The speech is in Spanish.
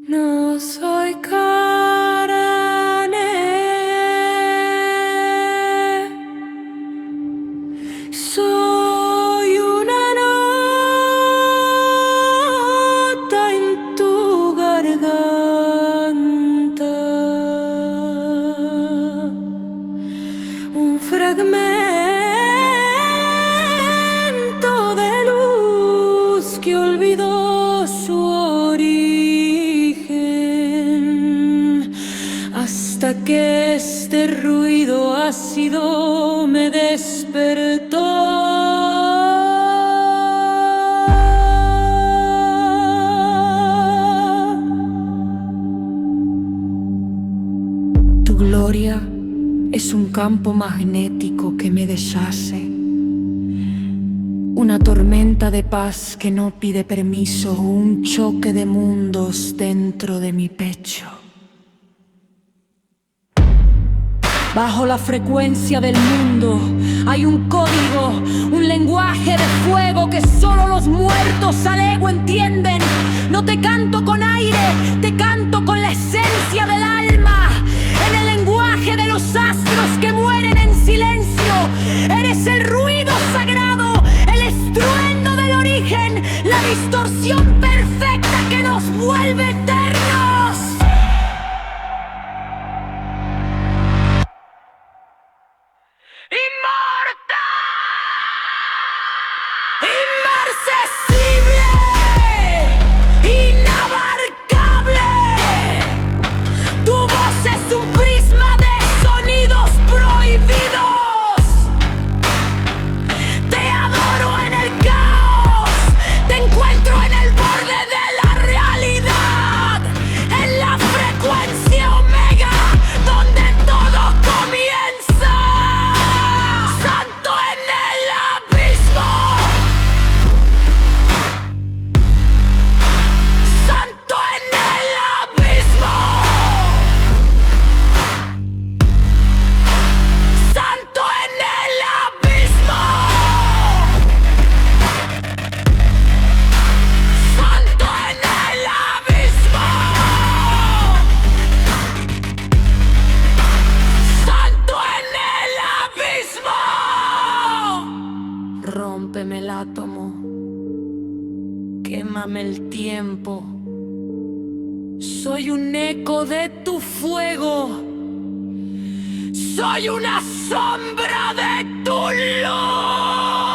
No soy carne, soy una nota en tu garganta, un fragmento de luz que olvidó su origen, hasta que este ruido ácido me despertó. Tu gloria es un campo magnético que me deshace, una tormenta de paz que no pide permiso, un choque de mundos dentro de mi pecho. Bajo la frecuencia del mundo hay un código, un lenguaje de fuego que solo los muertos al ego entienden. No te canto con aire, te canto con la esencia del alma, en el lenguaje de los astros que mueren en silencio. Eres el ruido sagrado, el estruendo del origen, la distorsión perfecta que nos vuelve eternos. Inmarcesible, inabarcable. Tu voz es un prisma de sonidos prohibidos. Te adoro en el caos, te encuentro en el borde de la realidad, en la frecuencia omega, donde todo comienza. Santo en el abismo. Santo en el abismo. Santo en el abismo. Santo en el abismo. Santo en el abismo. Rómpeme el átomo, quémame el tiempo. Soy un eco de tu fuego, soy una sombra de tu luz.